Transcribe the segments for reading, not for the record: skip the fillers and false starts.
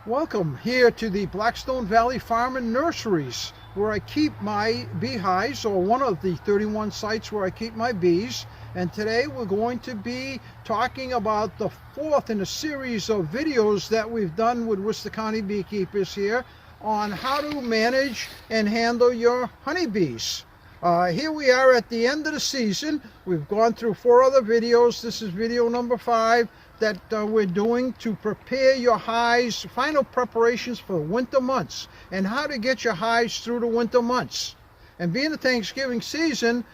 Welcome here to the Blackstone Valley Farm and Nurseries, where I keep my beehives, or one of the 31 sites where I keep my bees. And today we're going to be talking about the fourth in a series of videos that we've done with Worcester County beekeepers here on how to manage and handle your honeybees. Here we are at the end of the season. We've gone through 4 other videos. This is video number 5 that we're doing to prepare your hives, final preparations for the winter months, and how to get your hives through the winter months. And being the Thanksgiving season,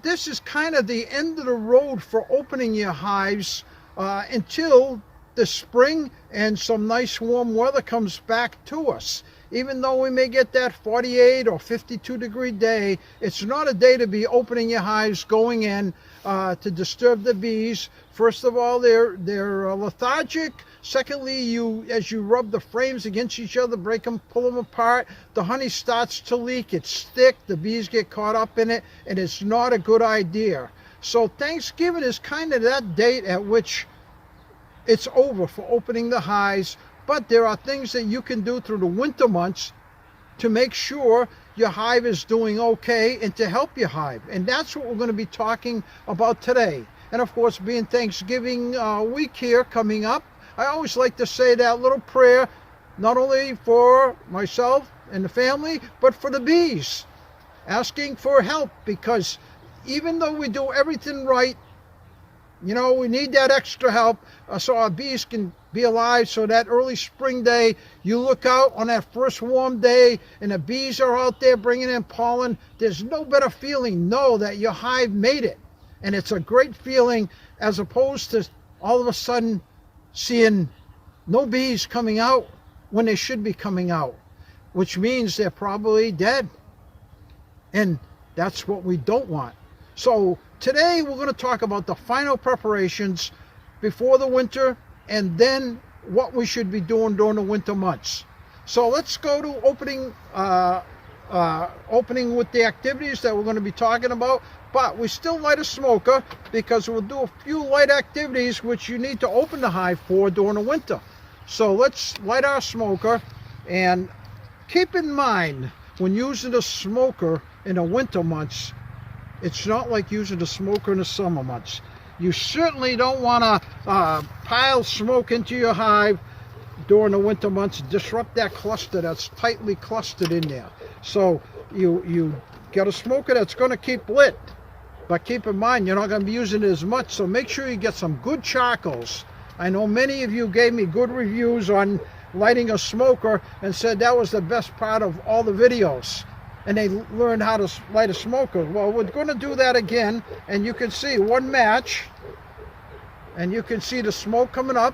this is kind of the end of the road for opening your hives until the spring and some nice warm weather comes back to us. Even though we may get that 48 or 52 degree day, it's not a day to be opening your hives, going in to disturb the bees. First of all, they're lethargic. Secondly, as you rub the frames against each other, break them, pull them apart, the honey starts to leak. It's thick, the bees get caught up in it, and it's not a good idea. So Thanksgiving is kind of that date at which it's over for opening the hives. But there are things that you can do through the winter months to make sure your hive is doing okay and to help your hive. And that's what we're going to be talking about today. And of course, being Thanksgiving week here coming up, I always like to say that little prayer, not only for myself and the family, but for the bees, asking for help, because even though we do everything right, you know, we need that extra help so our bees can be alive. So that early spring day, you look out on that first warm day and the bees are out there bringing in pollen. There's no better feeling, know that your hive made it. And it's a great feeling, as opposed to all of a sudden seeing no bees coming out when they should be coming out, which means they're probably dead. And that's what we don't want. So today we're going to talk about the final preparations before the winter, and then what we should be doing during the winter months. So let's go to opening with the activities that we're going to be talking about. But we still light a smoker, because we'll do a few light activities which you need to open the hive for during the winter. So let's light our smoker, and keep in mind when using a smoker in the winter months, it's not like using a smoker in the summer months. You certainly don't want to pile smoke into your hive during the winter months, disrupt that cluster that's tightly clustered in there. So you get a smoker that's going to keep lit, but keep in mind you're not going to be using it as much, so make sure you get some good charcoals. I know many of you gave me good reviews on lighting a smoker and said that was the best part of all the videos, and they learned how to light a smoker. Well, we're going to do that again, and you can see one match, and you can see the smoke coming up.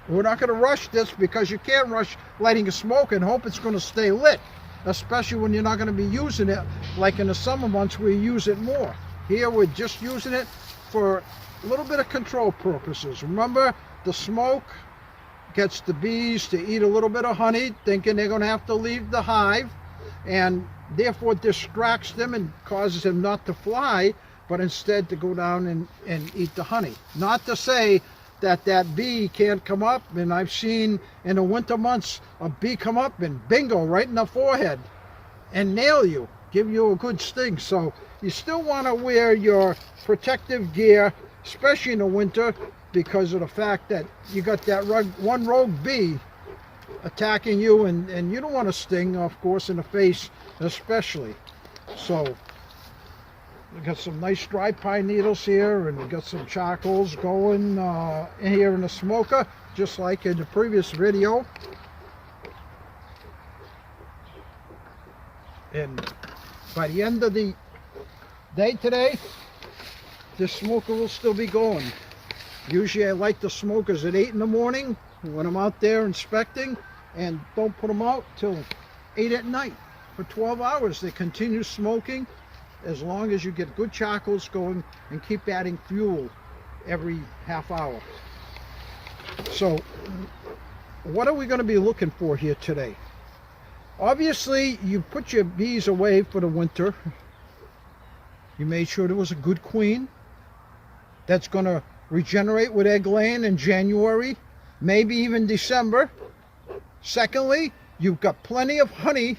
We're not going to rush this, because you can't rush lighting a smoke and hope it's going to stay lit, especially when you're not going to be using it like in the summer months where you use it more. Here we're just using it for a little bit of control purposes. Remember, the smoke gets the bees to eat a little bit of honey, thinking they're going to have to leave the hive, and therefore distracts them and causes them not to fly, but instead to go down and eat the honey. Not to say that that bee can't come up, and I've seen in the winter months a bee come up and bingo, right in the forehead and nail you, give you a good sting. So you still want to wear your protective gear, especially in the winter, because of the fact that you got that one rogue bee attacking you, and you don't want to sting, of course, in the face especially. So we got some nice dry pine needles here, and we got some charcoals going in here in the smoker, just like in the previous video. And by the end of the day today, this smoker will still be going. Usually I light the smokers at 8 in the morning when I'm out there inspecting, and don't put them out till 8 at night. For 12 hours they continue smoking, as long as you get good charcoals going and keep adding fuel every half hour. So what are we going to be looking for here today? Obviously, you put your bees away for the winter. You made sure there was a good queen that's going to regenerate with egg laying in January, maybe even December. Secondly, you've got plenty of honey.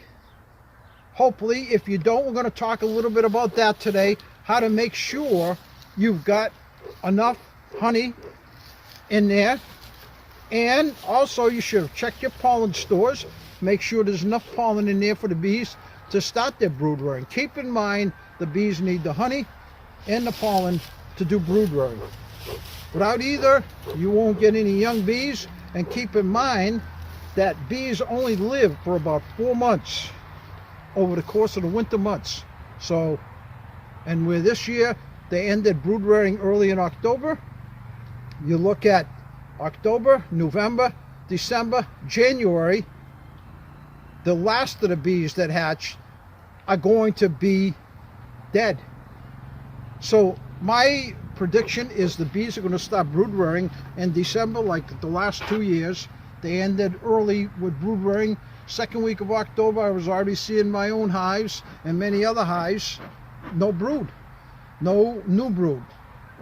Hopefully, if you don't, we're going to talk a little bit about that today, how to make sure you've got enough honey in there. And also, you should check your pollen stores. Make sure there's enough pollen in there for the bees to start their brood rearing. Keep in mind, the bees need the honey and the pollen to do brood rearing. Without either, you won't get any young bees. And keep in mind that bees only live for about 4 months over the course of the winter months. So, and where this year they ended brood rearing early in October, you look at October, November, December, January, the last of the bees that hatch are going to be dead. So my prediction is the bees are going to start brood rearing in December, like the last 2 years. They ended early with brood rearing. Second week of October, I was already seeing my own hives and many other hives, no brood, no new brood,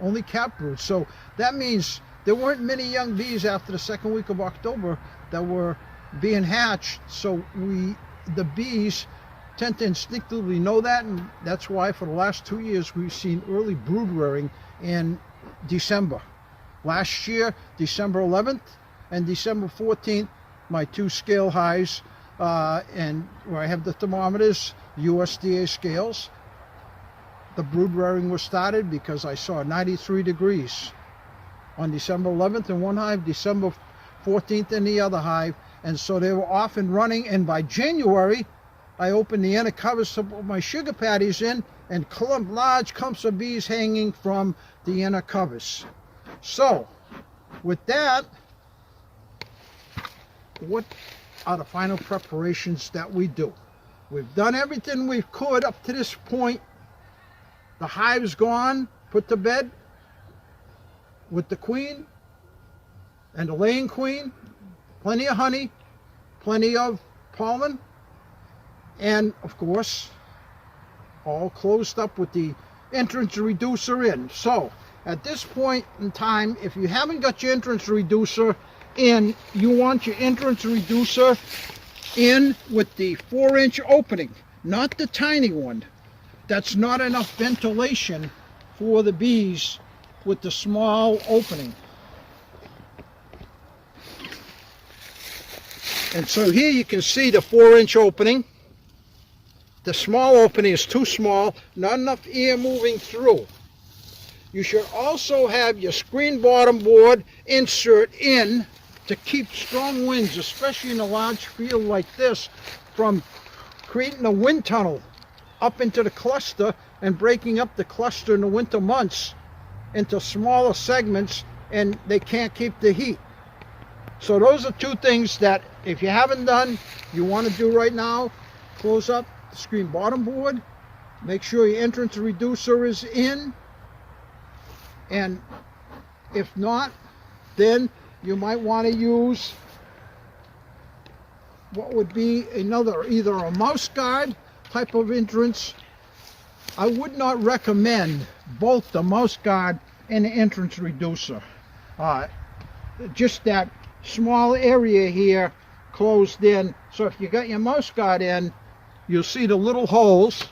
only cap brood. So that means there weren't many young bees after the second week of October that were being hatched. So the bees tend to instinctively know that, and that's why for the last 2 years we've seen early brood rearing in December. Last year, December 11th and December 14th, my 2 scale hives, and where I have the thermometers, USDA scales, the brood rearing was started because I saw 93 degrees on December 11th in one hive, December 14th in the other hive, and so they were off and running. And by January, I opened the inner covers to put my sugar patties in, and large clumps of bees hanging from the inner covers. So, with that, what are the final preparations that we do? We've done everything we could up to this point. The hive's gone, put to bed with the queen and the laying queen, plenty of honey, plenty of pollen, and of course all closed up with the entrance reducer in. So at this point in time, if you haven't got your entrance reducer in, you want your entrance reducer in with the 4-inch opening, not the tiny one. That's not enough ventilation for the bees with the small opening. And so here you can see the 4-inch opening. The small opening is too small, not enough air moving through. You should also have your screen bottom board insert in to keep strong winds, especially in a large field like this, from creating a wind tunnel up into the cluster and breaking up the cluster in the winter months into smaller segments, and they can't keep the heat. So those are 2 things that if you haven't done, you want to do right now. Close up the screen bottom board, make sure your entrance reducer is in, and if not, then you might want to use what would be another, either a mouse guard type of entrance. I would not recommend both the mouse guard and the entrance reducer. Just that small area here closed in. So if you got your mouse guard in, you'll see the little holes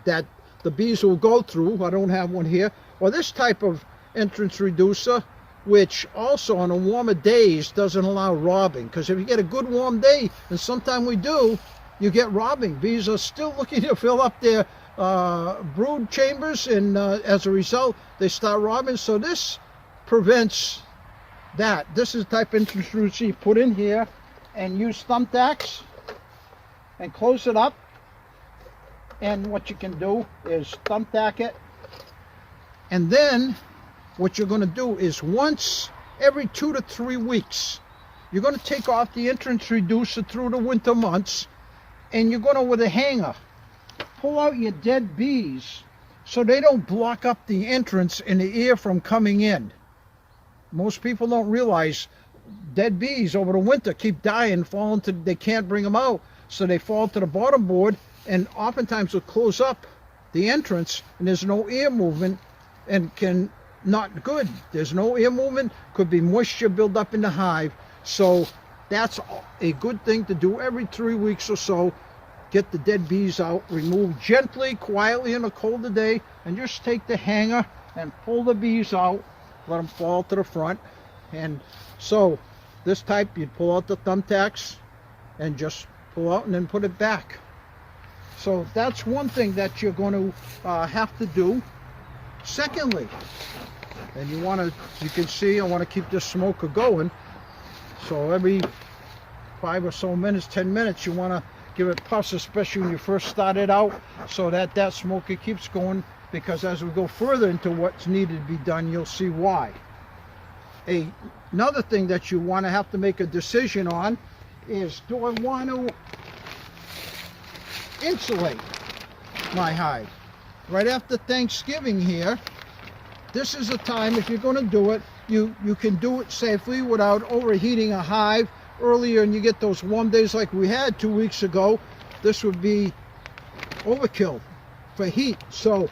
that the bees will go through. I don't have one here. Or this type of entrance reducer, which also on the warmer days doesn't allow robbing. Because if you get a good warm day, and sometimes we do, you get robbing. Bees are still looking to fill up their brood chambers, and as a result, they start robbing. So this prevents that. This is the type of entrance reducer you put in here and use thumbtacks and close it up. And what you can do is thumbtack it, and then what you're going to do is once every 2 to 3 weeks, you're going to take off the entrance reducer through the winter months, and you're going to, with a hanger, pull out your dead bees so they don't block up the entrance and the air from coming in. Most people don't realize dead bees over the winter keep dying, they can't bring them out, so they fall to the bottom board, and oftentimes will close up the entrance, and there's no air movement, and not good. There's no air movement, could be moisture build up in the hive. So That's a good thing to do every 3 weeks or so. Get the dead bees out, remove gently, quietly in a colder day, and just take the hanger and pull the bees out, let them fall to the front. And so this type, you'd pull out the thumbtacks and just pull out and then put it back. So that's one thing that you're going to have to do. Secondly, and you can see I want to keep this smoker going. So every 5 or so minutes, 10 minutes, you want to give it puffs, especially when you first start it out, so that that smoker keeps going, because as we go further into what's needed to be done, you'll see why. Another thing that you want to have to make a decision on is, do I want to insulate my hive? Right after Thanksgiving here, this is a time, if you're going to do it, you can do it safely without overheating a hive earlier, and you get those warm days like we had 2 weeks ago. This would be overkill for heat. So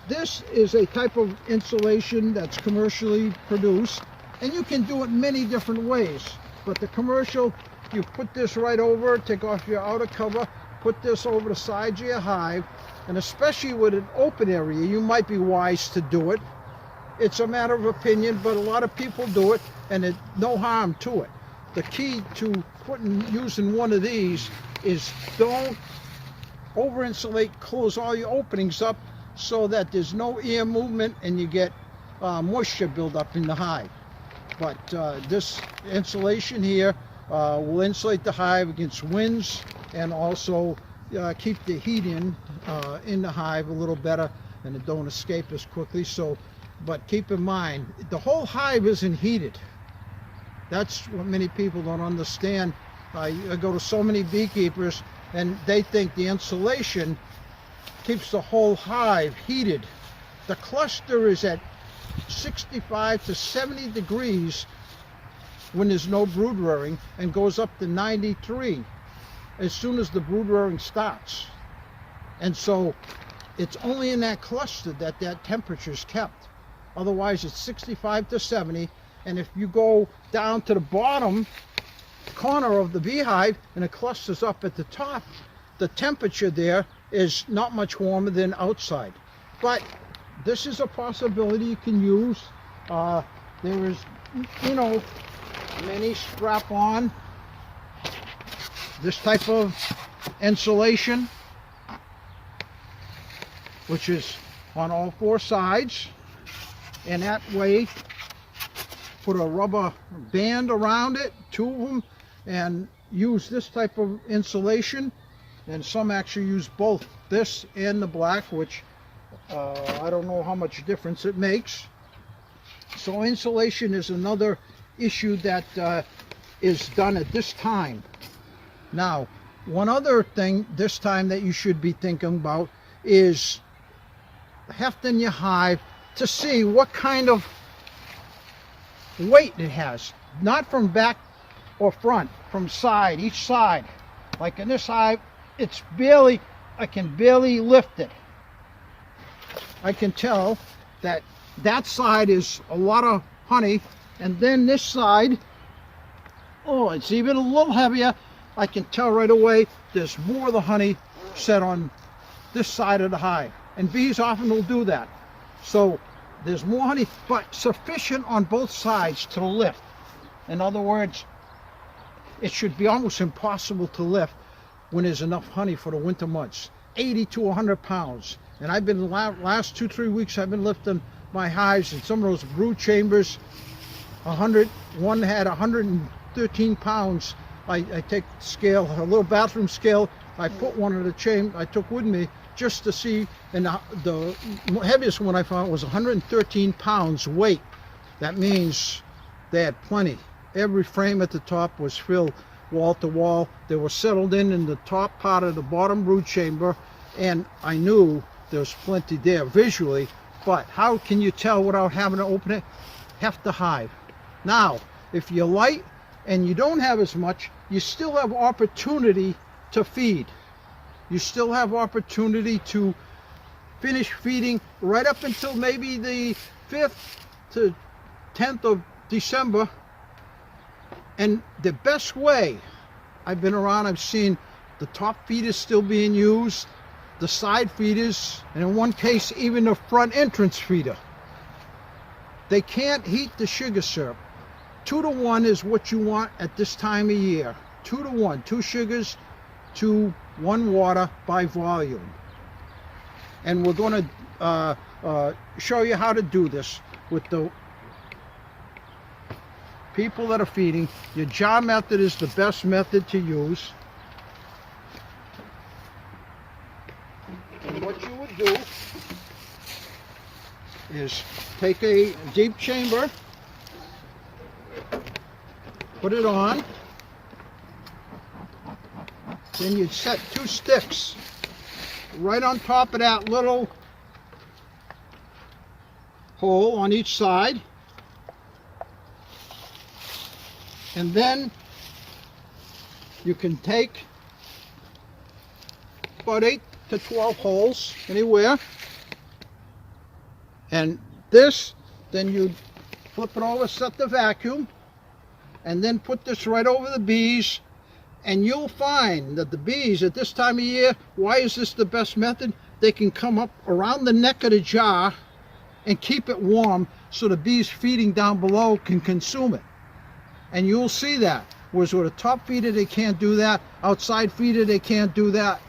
this is a type of insulation that's commercially produced, and you can do it many different ways. But the commercial, you put this right over, take off your outer cover, put this over the sides of your hive, and especially with an open area, you might be wise to do it. It's a matter of opinion, but a lot of people do it, and no harm to it. The key to using one of these is don't over insulate, close all your openings up so that there's no air movement and you get moisture buildup in the hive. But this insulation here will insulate the hive against winds, and also keep the heat in the hive a little better, and it don't escape as quickly. So, but keep in mind, the whole hive isn't heated. That's what many people don't understand. I go to so many beekeepers, and they think the insulation keeps the whole hive heated. The cluster is at 65 to 70 degrees when there's no brood rearing, and goes up to 93 as soon as the brood rearing starts. And so it's only in that cluster that that temperature is kept. Otherwise it's 65 to 70. And if you go down to the bottom corner of the beehive and it clusters up at the top, the temperature there is not much warmer than outside. But this is a possibility you can use. There is, many strap-on, this type of insulation, which is on all 4 sides, and that way put a rubber band around it, 2 of them, and use this type of insulation. And some actually use both this and the black, which I don't know how much difference it makes. So insulation is another issue that is done at this time. Now, one other thing this time that you should be thinking about is hefting your hive to see what kind of weight it has. Not from back or front, from side, each side. Like in this hive, it's barely, I can barely lift it. I can tell that that side is a lot of honey, and then this side, oh, it's even a little heavier. I can tell right away there's more of the honey set on this side of the hive, and bees often will do that. So there's more honey, but sufficient on both sides to lift. In other words, it should be almost impossible to lift when there's enough honey for the winter months. 80 to 100 pounds. And I've been, last 2-3 weeks, I've been lifting my hives in some of those brood chambers. One had 113 pounds. I take scale, a little bathroom scale. I put one of the chamber I took with me just to see, and the heaviest one I found was 113 pounds weight. That means they had plenty. Every frame at the top was filled wall to wall. They were settled in the top part of the bottom brood chamber, and I knew there was plenty there visually. But how can you tell without having to open it? Heft the hive. Now, if you're light and you don't have as much, you still have opportunity to feed. You still have opportunity to finish feeding right up until maybe the 5th to 10th of December. And the best way, I've been around, I've seen the top feeders still being used, the side feeders, and in one case even the front entrance feeder. They can't heat the sugar syrup. 2-to-1 is what you want at this time of year. 2-to-1, 2 sugars to 1 water by volume. And we're going to show you how to do this with the people that are feeding. Your jar method is the best method to use. And what you would do is take a deep chamber, put it on, then you'd set 2 sticks right on top of that little hole on each side, and then you can take about 8 to 12 holes anywhere, and this, then you flip it over, set the vacuum, and then put this right over the bees. And you'll find that the bees at this time of year, why is this the best method? They can come up around the neck of the jar and keep it warm so the bees feeding down below can consume it. And you'll see that. Whereas with a top feeder, they can't do that. Outside feeder, they can't do that.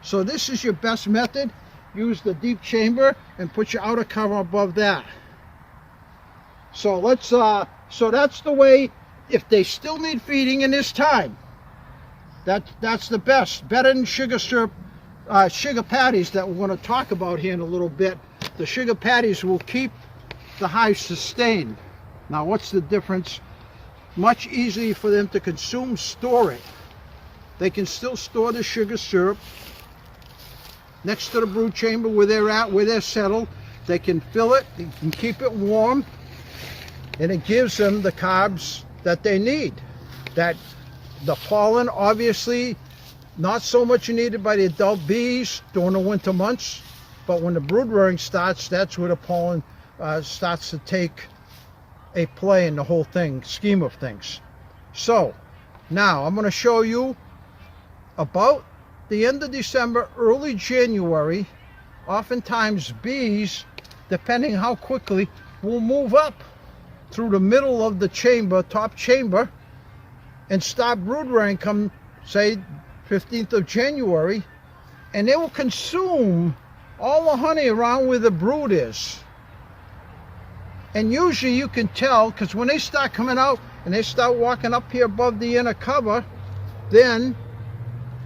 So this is your best method. Use the deep chamber and put your outer cover above that. So let's, so that's the way, if they still need feeding in this time, that's the best. Better than sugar syrup, sugar patties that we're going to talk about here in a little bit. The sugar patties will keep the hive sustained. Now what's the difference? Much easier for them to consume, store it. They can still store the sugar syrup next to the brood chamber where they're at, where they're settled. They can fill it, they can keep it warm, and it gives them the carbs that they need. That the pollen, obviously, not so much needed by the adult bees during the winter months, but when the brood rearing starts, that's where the pollen starts to take a play in the whole thing, scheme of things. So, now I'm going to show you about the end of December, early January, oftentimes bees, depending how quickly, will move up through the middle of the chamber, top chamber, and start brood rearing come, say, 15th of January, and they will consume all the honey around where the brood is. And usually you can tell, because when they start coming out and they start walking up here above the inner cover, then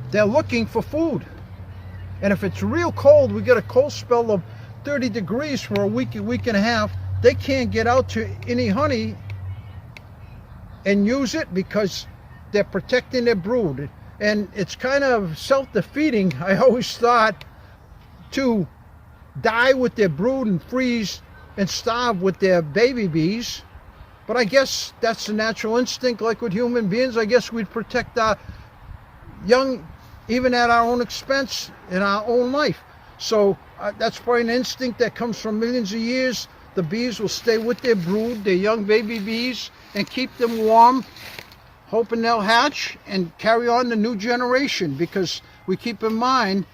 they're looking for food. And if it's real cold, we get a cold spell of 30 degrees for a week and a half, they can't get out to any honey and use it because they're protecting their brood. And it's kind of self-defeating, I always thought, to die with their brood and freeze and starve with their baby bees. But I guess that's the natural instinct. Like with human beings, I guess we'd protect our young even at our own expense in our own life. So that's probably an instinct that comes from millions of years. The bees will stay with their brood, their young baby bees, and keep them warm, hoping they'll hatch and carry on the new generation, because we keep in mind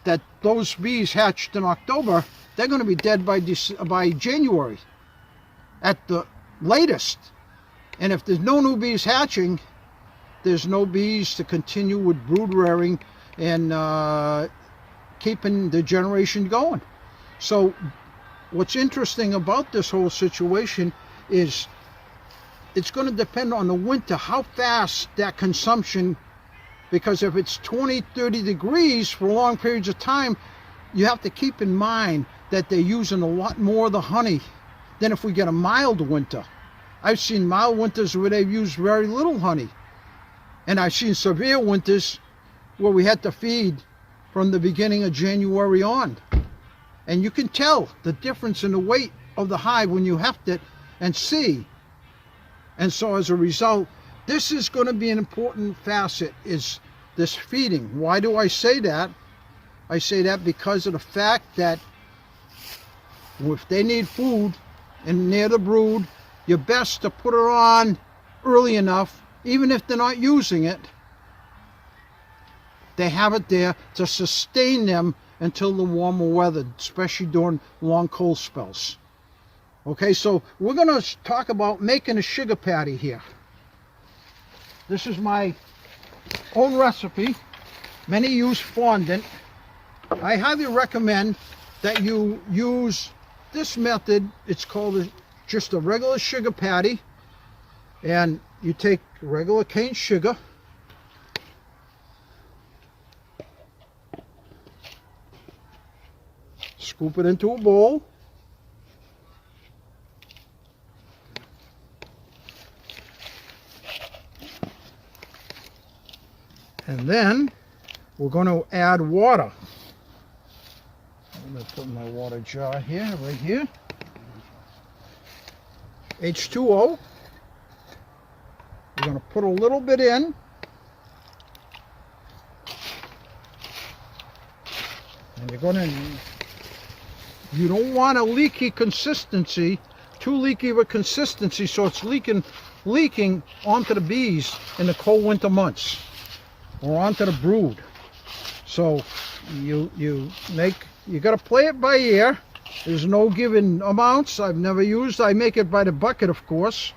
that those bees hatched in October, they're going to be dead by January at the latest. And if there's no new bees hatching, there's no bees to continue with brood rearing and keeping the generation going. So what's interesting about this whole situation is it's going to depend on the winter, how fast that consumption, because if it's 20, 30 degrees for long periods of time, you have to keep in mind that they're using a lot more of the honey than if we get a mild winter. I've seen mild winters where they've used very little honey. And I've seen severe winters where we had to feed from the beginning of January on. And you can tell the difference in the weight of the hive when you heft it and see. And so as a result, this is going to be an important facet, is this feeding. Why do I say that? I say that because of the fact that if they need food and near the brood, you're best to put her on early enough, even if they're not using it, they have it there to sustain them until the warmer weather, especially during long cold spells. Okay, so we're going to talk about making a sugar patty here. This is my own recipe. Many use fondant. I highly recommend that you use this method. It's called just a regular sugar patty. And you take regular cane sugar, scoop it into a bowl, and then we're going to add water. I'm going to put my water jar here, right here. H2O. We're going to put a little bit in. And you're going to, you don't want a leaky consistency, too leaky of a consistency, so it's leaking onto the bees in the cold winter months or onto the brood. So you got to play it by ear. There's no given amounts. I've never used. I make it by the bucket, of course.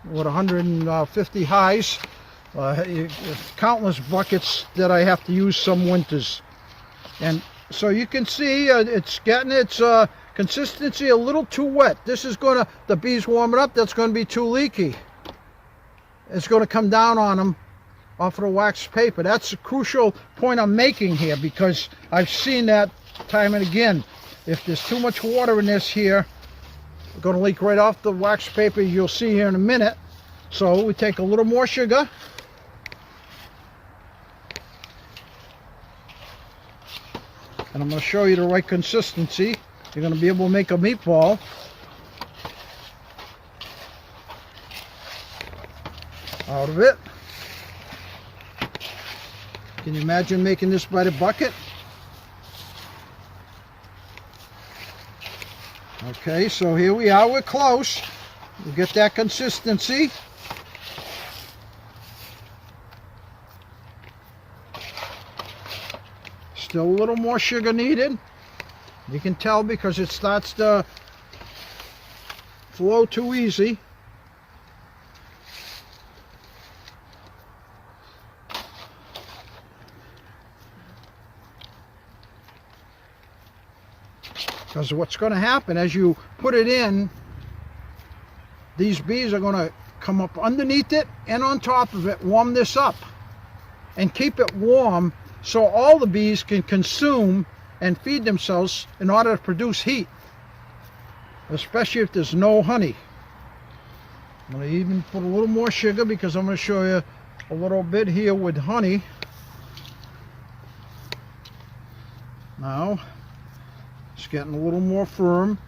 With 150 hives, countless buckets that I have to use some winters. And so you can see it's getting its consistency a little too wet. This is going to, the bees warm it up, that's going to be too leaky. It's going to come down on them off of the wax paper. That's a crucial point I'm making here, because I've seen that time and again. If there's too much water in this here, it's going to leak right off the wax paper. You'll see here in a minute. So we take a little more sugar. And I'm going to show you the right consistency. You're going to be able to make a meatball. Out of it. Can you imagine making this by the bucket? Okay, so here we are, we're close. We get that consistency. Still a little more sugar needed. You can tell because it starts to flow too easy. Because what's going to happen as you put it in, these bees are going to come up underneath it and on top of it, warm this up and keep it warm so all the bees can consume and feed themselves in order to produce heat, especially if there's no honey. I'm going to even put a little more sugar because I'm going to show you a little bit here with honey. Now, it's getting a little more firm.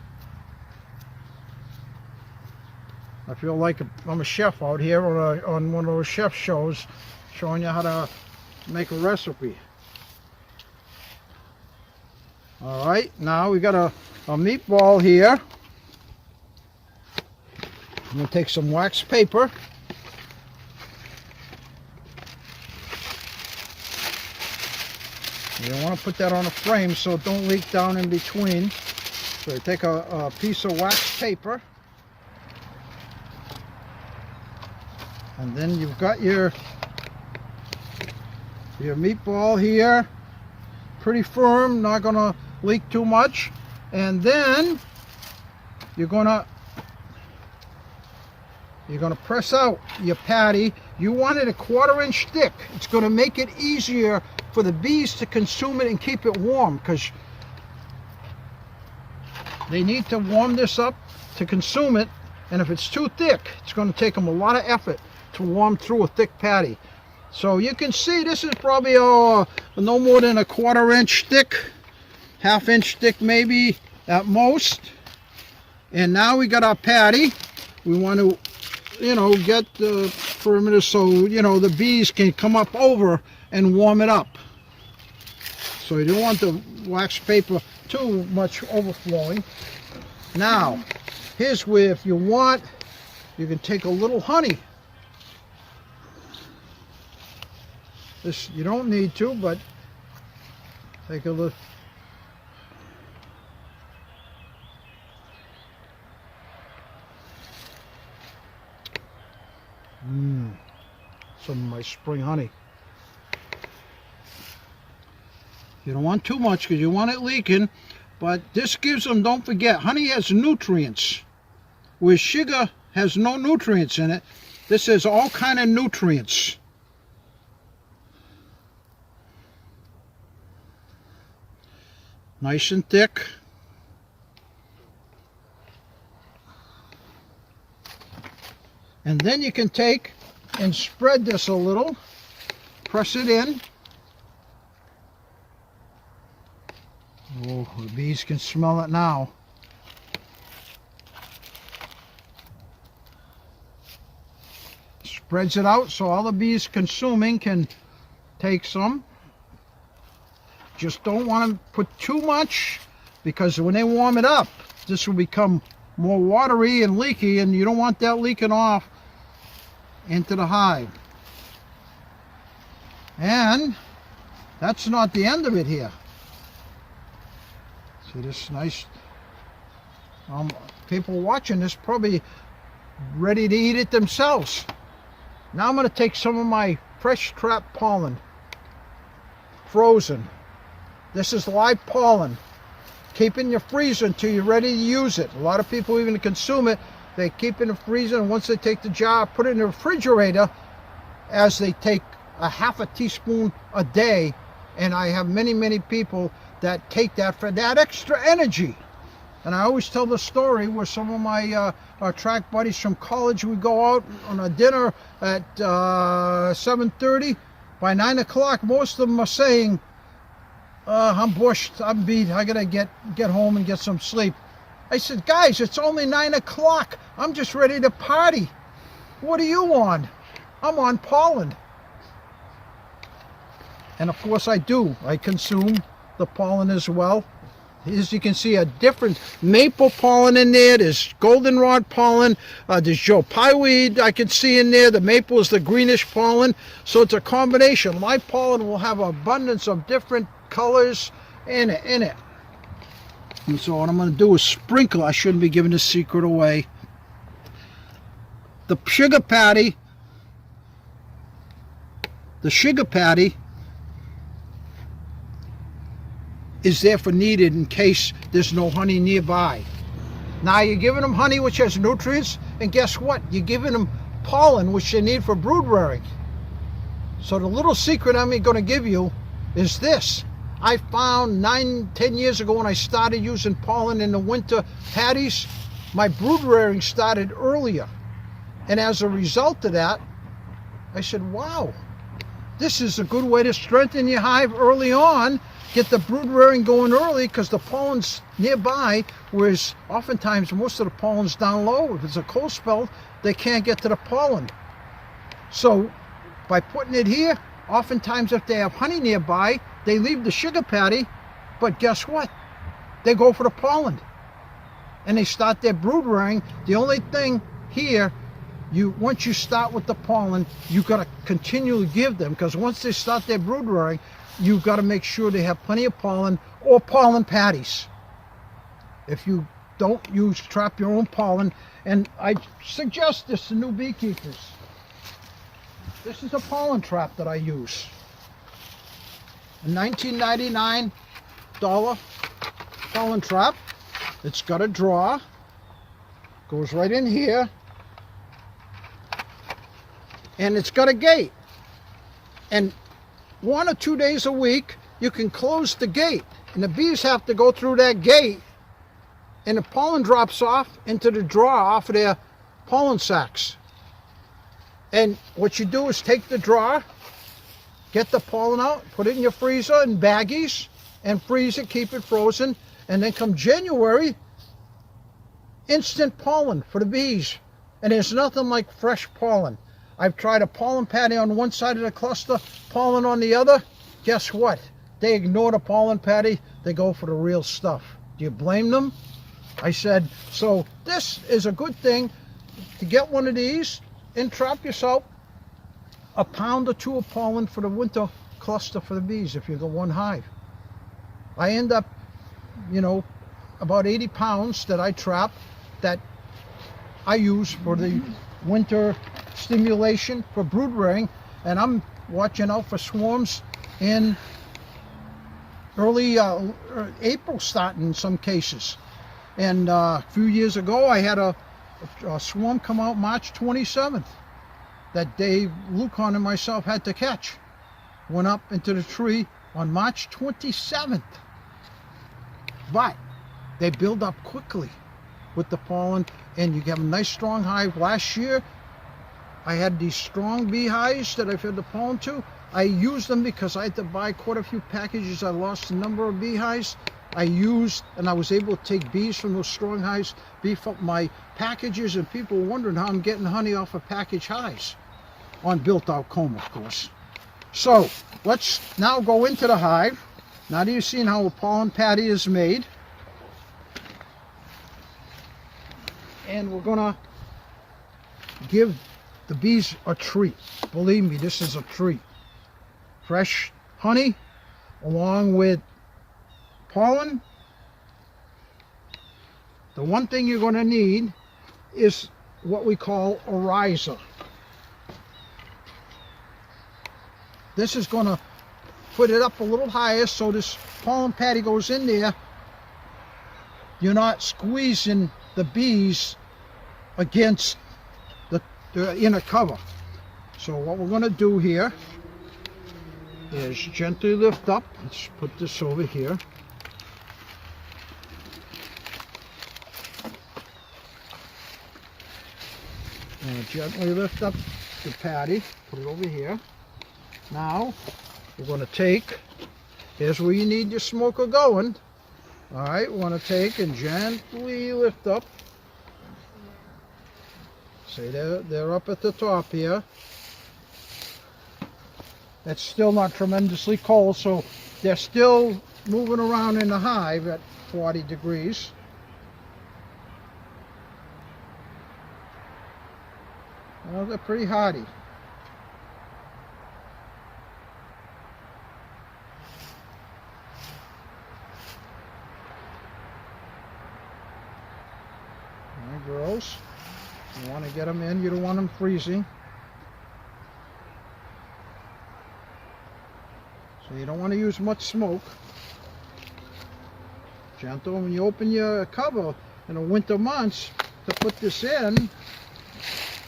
I feel like I'm a chef out here on one of those chef shows showing you how to make a recipe. All right, now we got a meatball here. I'm going to take some wax paper. You don't want to put that on a frame so it don't leak down in between. So you take a piece of wax paper. And then you've got your meatball here. Pretty firm, not going to leak too much. And then you're going to press out your patty. You want it a 1/4 inch thick. It's going to make it easier for the bees to consume it and keep it warm, because they need to warm this up to consume it. And if it's too thick, it's going to take them a lot of effort to warm through a thick patty. So you can see this is probably no more than a 1/4 inch thick, 1/2 inch thick maybe at most. And now we got our patty. We want to, get the perimeter so, the bees can come up over and warm it up. So you don't want the wax paper too much overflowing. Now, here's where if you want you can take a little honey. This, you don't need to, but take a look. Some of my spring honey. You don't want too much because you want it leaking, but this gives them, don't forget, honey has nutrients, where sugar has no nutrients in it. This has all kind of nutrients. Nice and thick. And then you can take and spread this a little, press it in. Oh, the bees can smell it now. Spreads it out so all the bees consuming can take some. Just don't want to put too much, because when they warm it up, this will become more watery and leaky, and you don't want that leaking off into the hive. And that's not the end of it here. See this nice, people watching this probably ready to eat it themselves. Now I'm going to take some of my fresh trap pollen, frozen. This is live pollen. Keep in your freezer until you're ready to use it. A lot of people, even to consume it, they keep in the freezer, and once they take the jar, put it in the refrigerator, as they take a half a teaspoon a day. And I have many people that take that for that extra energy. And I always tell the story where some of my track buddies from college would go out on a dinner at 7:30. By 9 o'clock, most of them are saying, I'm bushed, I'm beat, I gotta get home and get some sleep. I said, guys, it's only 9 o'clock. I'm just ready to party. What are you on? I'm on pollen. And of course I do. I consume the pollen as well. As you can see, a different maple pollen in there. There's goldenrod pollen. There's Joe Pyeweed I can see in there. The maple is the greenish pollen. So it's a combination. My pollen will have an abundance of different colors in it. And so what I'm going to do is sprinkle. I shouldn't be giving this secret away. The sugar patty is there for needed in case there's no honey nearby. Now you're giving them honey which has nutrients, and guess what? You're giving them pollen which they need for brood rearing. So the little secret I'm going to give you is this. I found 9-10 years ago when I started using pollen in the winter patties, my brood rearing started earlier. And as a result of that, I said, wow, this is a good way to strengthen your hive early on. Get the brood rearing going early because the pollen's nearby, whereas oftentimes most of the pollen's down low. If it's a cold spell, they can't get to the pollen. So by putting it here, oftentimes if they have honey nearby, they leave the sugar patty, but guess what? They go for the pollen. And they start their brood rearing. The only thing here, once you start with the pollen, you've got to continually give them, because once they start their brood rearing, you've got to make sure they have plenty of pollen or pollen patties. If you don't use, trap your own pollen. And I suggest this to new beekeepers. This is a pollen trap that I use. A $19.99 pollen trap. It's got a drawer. Goes right in here. And it's got a gate. And 1 or 2 days a week, you can close the gate. And the bees have to go through that gate, and the pollen drops off into the drawer off of their pollen sacs. And what you do is take the drawer, get the pollen out, put it in your freezer in baggies, and freeze it, keep it frozen. And then come January, instant pollen for the bees. And there's nothing like fresh pollen. I've tried a pollen patty on one side of the cluster, pollen on the other. Guess what? They ignore the pollen patty. They go for the real stuff. Do you blame them? I said, so this is a good thing. to get one of these and trap yourself a pound or two of pollen for the winter cluster for the bees if you go one hive. I end up, you know, about 80 pounds that I trap that I use for the winter stimulation for brood rearing, and I'm watching out for swarms in early April starting in some cases. And a few years ago I had a swarm come out March 27th that Dave, Lucon and myself had to catch. Went up into the tree on March 27th. But they build up quickly with the pollen and you get a nice strong hive. Last year I had these strong beehives that I fed the pollen to. I used them because I had to buy quite a few packages. I lost a number of beehives. I used, and I was able to take bees from those strong hives, beef up my packages, and people were wondering how I'm getting honey off of package hives on built-out comb, of course. So let's now go into the hive. Now that you've seen how a pollen patty is made, and we're gonna give the bees a treat. Believe me, this is a treat. Fresh honey along with pollen. The one thing you're going to need is what we call a riser. This is going to put it up a little higher so this pollen patty goes in there. You're not squeezing the bees against the inner cover. So what we're going to do here is gently lift up. Let's put this over here. And gently lift up the patty, put it over here. Now we're going to take, here's where you need your smoker going. All right, we want to take and gently lift up. See, they're up at the top here. It's still not tremendously cold, so they're still moving around in the hive at 40 degrees. Well, they're pretty hardy. All right, girls, you want to get them in, you don't want them freezing. So you don't want to use much smoke. Gentle, when you open your cover in the winter months to put this in,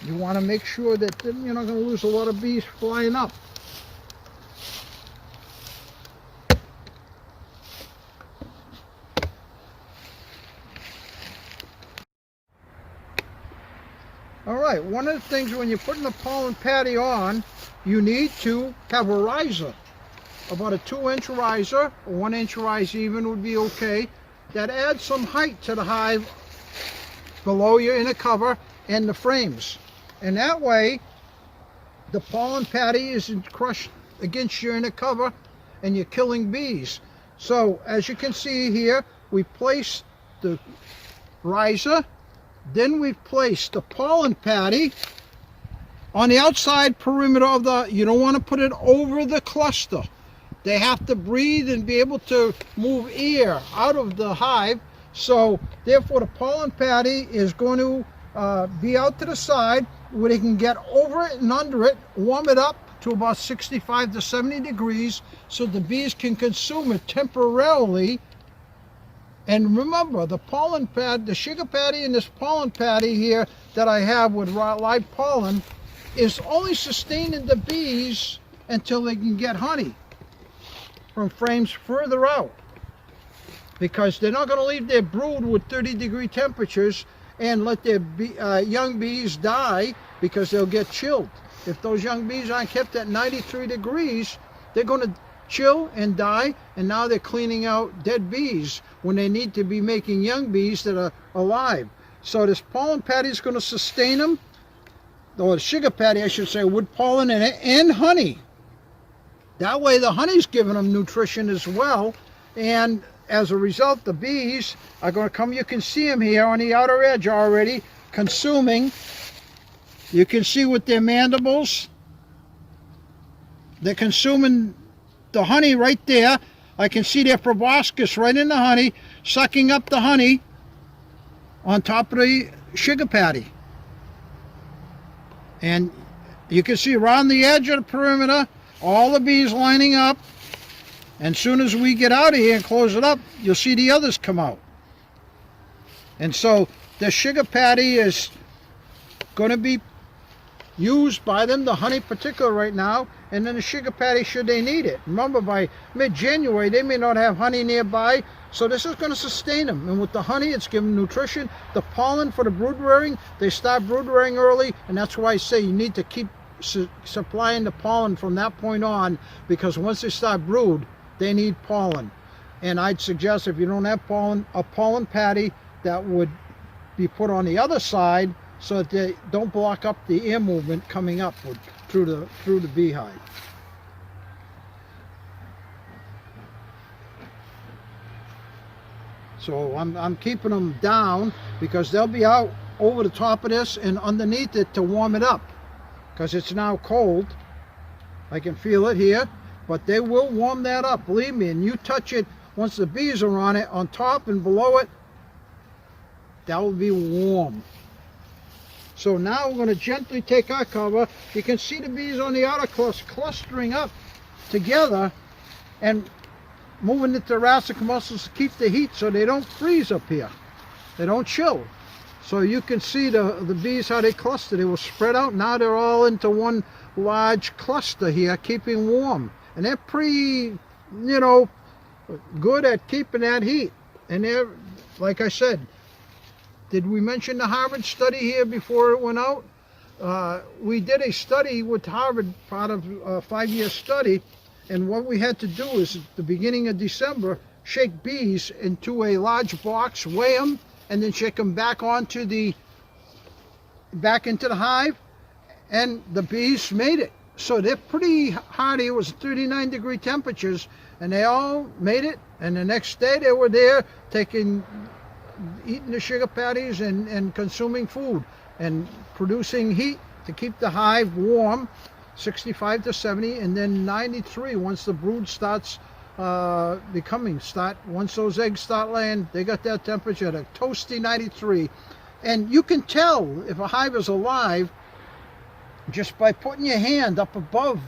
you want to make sure that you're not going to lose a lot of bees flying up. All right, one of the things when you're putting the pollen patty on, you need to have a riser. About a 2-inch riser, or 1-inch riser even would be okay. That adds some height to the hive below your inner cover and the frames. And that way, the pollen patty isn't crushed against your inner cover and you're killing bees. So, as you can see here, we place the riser, then we place the pollen patty on the outside perimeter of the, you don't want to put it over the cluster. They have to breathe and be able to move air out of the hive. So therefore the pollen patty is going to be out to the side where they can get over it and under it, warm it up to about 65 to 70 degrees so the bees can consume it temporarily. And remember, the pollen pad, the sugar patty and this pollen patty here that I have with live pollen is only sustaining the bees until they can get honey from frames further out, because they're not going to leave their brood with 30-degree temperatures and let their young bees die because they'll get chilled. If those young bees aren't kept at 93 degrees, they're going to chill and die, and now they're cleaning out dead bees when they need to be making young bees that are alive. So this pollen patty is going to sustain them, or the sugar patty I should say, with pollen in it and honey. That way the honey's giving them nutrition as well, and as a result the bees are going to come, you can see them here on the outer edge already, consuming. You can see with their mandibles, they're consuming the honey right there. I can see their proboscis right in the honey, sucking up the honey on top of the sugar patty. And you can see around the edge of the perimeter, all the bees lining up. And as soon as we get out of here and close it up, you'll see the others come out. And so the sugar patty is going to be used by them, the honey particular right now, and then the sugar patty should they need it. Remember, by mid-January, they may not have honey nearby, so this is going to sustain them. And with the honey, it's giving nutrition. The pollen for the brood rearing, they start brood rearing early, and that's why I say you need to keep supplying the pollen from that point on, because once they start brood, they need pollen. And I'd suggest if you don't have pollen, a pollen patty that would be put on the other side so that they don't block up the air movement coming upward through the beehive. So I'm keeping them down because they'll be out over the top of this and underneath it to warm it up, because it's now cold. I can feel it here, but they will warm that up, believe me. And you touch it once the bees are on it, on top and below it, that will be warm. So now we're going to gently take our cover. You can see the bees on the outer clustering up together and moving the thoracic muscles to keep the heat so they don't freeze up here. They don't chill. So you can see the bees, how they cluster. They will spread out. Now they're all into one large cluster here, keeping warm. And they're pretty, good at keeping that heat. And they're, like I said, did we mention the Harvard study here before it went out? We did a study with Harvard, part of a 5-year study, and what we had to do is at the beginning of December, shake bees into a large box, weigh them, and then shake them back into the hive, and the bees made it. So they're pretty hardy. It was 39-degree temperatures, and they all made it. And the next day they were there eating the sugar patties and consuming food and producing heat to keep the hive warm, 65 to 70, and then 93 once the brood starts once those eggs start laying, they got that temperature at a toasty 93. And you can tell if a hive is alive just by putting your hand up above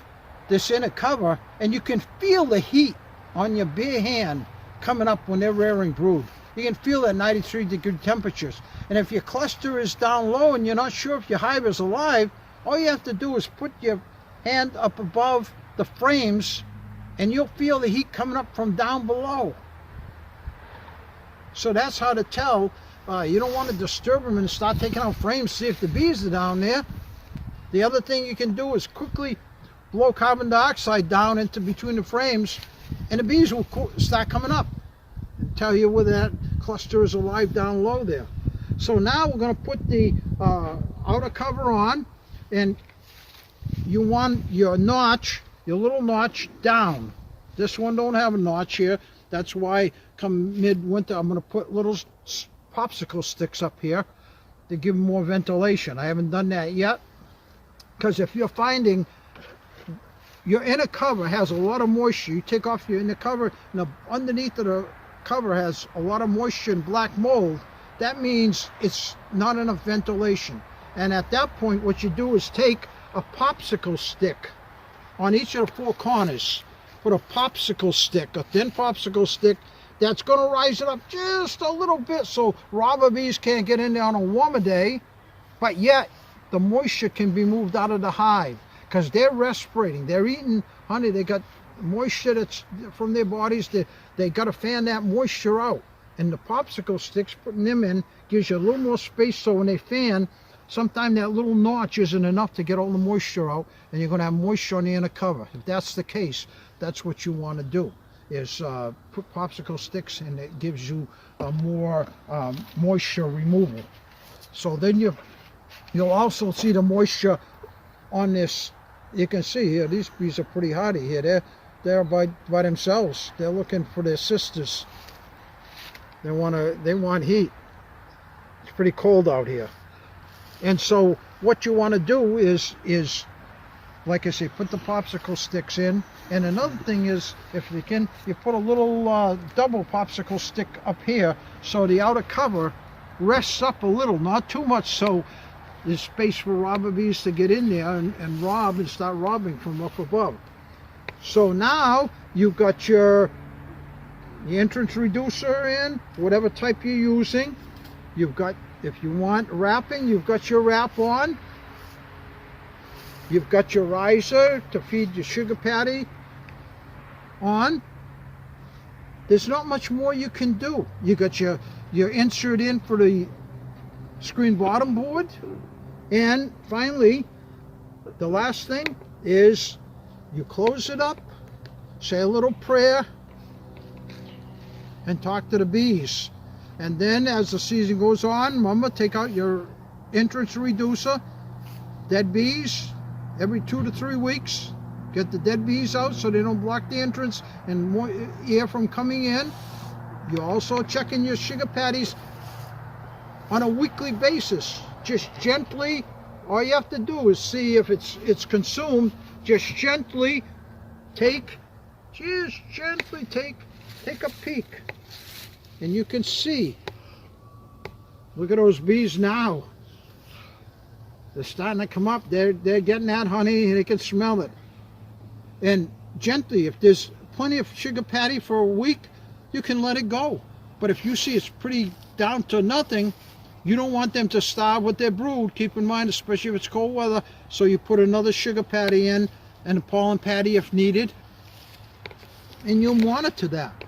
this inner cover, and you can feel the heat on your bare hand coming up when they're rearing brood. You can feel that 93-degree temperatures. And if your cluster is down low and you're not sure if your hive is alive, all you have to do is put your hand up above the frames and you'll feel the heat coming up from down below. So that's how to tell. You don't want to disturb them and start taking out frames, see if the bees are down there. The other thing you can do is quickly blow carbon dioxide down into between the frames, and the bees will start coming up and tell you whether that cluster is alive down low there. So now we're going to put the outer cover on, and you want your notch, your little notch down. This one don't have a notch here. That's why come midwinter I'm going to put little popsicle sticks up here to give them more ventilation. I haven't done that yet, because if you're finding your inner cover has a lot of moisture, you take off your inner cover and underneath of the cover has a lot of moisture and black mold, that means it's not enough ventilation. And at that point what you do is take a popsicle stick on each of the four corners. Put a popsicle stick, a thin popsicle stick, that's going to rise it up just a little bit so robber bees can't get in there on a warmer day, but yet the moisture can be moved out of the hive, because they're respirating, they're eating honey, they got moisture that's from their bodies, they got to fan that moisture out. And the popsicle sticks, putting them in, gives you a little more space, so when they fan, sometimes that little notch isn't enough to get all the moisture out, and you're going to have moisture on the inner cover. If that's the case, that's what you want to do, is put popsicle sticks, and it gives you more moisture removal. So then you'll also see the moisture on this. You can see here, these bees are pretty hardy here. They're by themselves. They're looking for their sisters. They want heat. It's pretty cold out here. And so what you want to do is like I say, put the popsicle sticks in. And another thing is, if you can, you put a little double popsicle stick up here so the outer cover rests up a little, not too much, so there's space for robber bees to get in there and rob and start robbing from up above. So now you've got your entrance reducer in, whatever type you're using. You've got, if you want wrapping, you've got your wrap on. You've got your riser to feed your sugar patty on. There's not much more you can do. You got your insert in for the screen bottom board. And finally, the last thing is you close it up, say a little prayer, and talk to the bees. And then as the season goes on, remember, take out your entrance reducer. Dead bees, every 2 to 3 weeks, get the dead bees out so they don't block the entrance and more air from coming in. You're also checking your sugar patties on a weekly basis. Just gently, all you have to do is see if it's consumed. Just gently take a peek, and you can see. Look at those bees now. They're starting to come up. They're getting that honey. They can smell it. And gently, if there's plenty of sugar patty for a week, you can let it go. But if you see it's pretty down to nothing, you don't want them to starve with their brood. Keep in mind, especially if it's cold weather, so you put another sugar patty in and a pollen patty if needed, and you'll monitor that.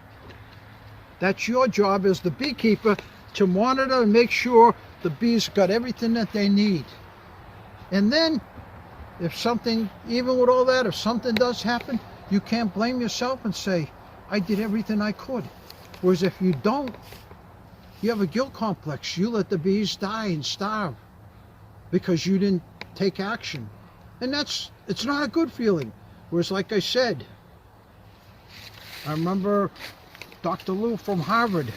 That's your job as the beekeeper, to monitor and make sure the bees got everything that they need. And then if something, even with all that, if something does happen, you can't blame yourself and say, I did everything I could. Whereas if you don't, you have a guilt complex. You let the bees die and starve because you didn't take action. And it's not a good feeling. Whereas like I said, I remember Dr. Lou from Harvard,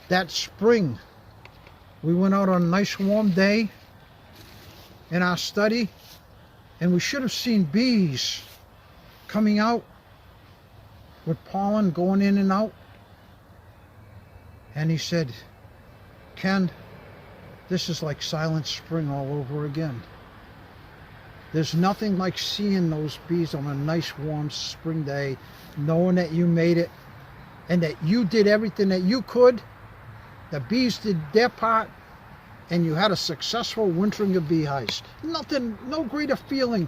that spring, we went out on a nice warm day in our study, and we should have seen bees coming out with pollen going in and out. And he said, Ken, this is like Silent Spring all over again. There's nothing like seeing those bees on a nice warm spring day, knowing that you made it and that you did everything that you could. The bees did their part, and you had a successful wintering of beehives. Nothing, no greater feeling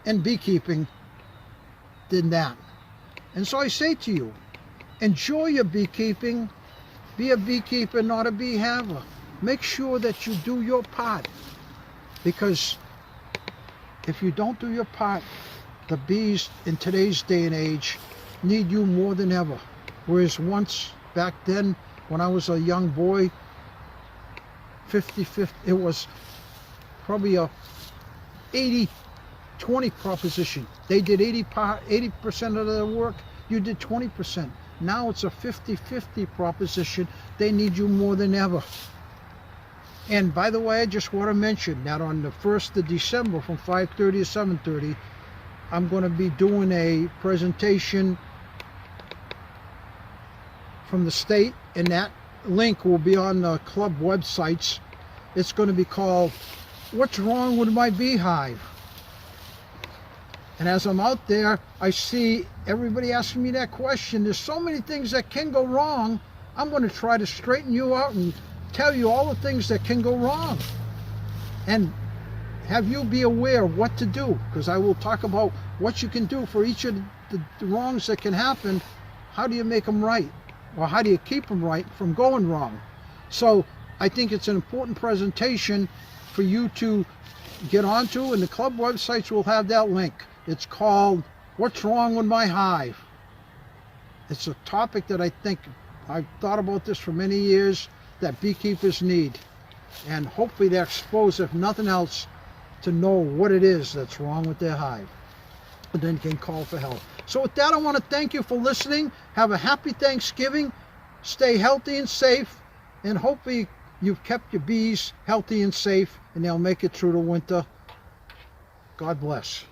in beekeeping than that. And so I say to you, enjoy your beekeeping. Be a beekeeper, not a beehaver. Make sure that you do your part, because if you don't do your part, the bees in today's day and age need you more than ever. Whereas once, back then, when I was a young boy, 50-50, it was probably a 80-20 proposition. They did 80% of their work, you did 20%. Now it's a 50-50 proposition. They need you more than ever. And by the way, I just want to mention that on the 1st of December from 5:30 to 7:30, I'm going to be doing a presentation from the state, and that link will be on the club websites. It's going to be called, What's Wrong with My Beehive? And as I'm out there, I see everybody asking me that question. There's so many things that can go wrong. I'm going to try to straighten you out and tell you all the things that can go wrong, and have you be aware of what to do, because I will talk about what you can do for each of the wrongs that can happen. How do you make them right, or how do you keep them right from going wrong? So I think it's an important presentation for you to get onto, and the club websites will have that link. It's called What's Wrong with My Hive? It's a topic that I think, I've thought about this for many years, that beekeepers need, and hopefully they're exposed, if nothing else, to know what it is that's wrong with their hive, and then can call for help. So with that, I want to thank you for listening. Have a happy Thanksgiving. Stay healthy and safe, and hopefully you've kept your bees healthy and safe, and they'll make it through the winter. God bless.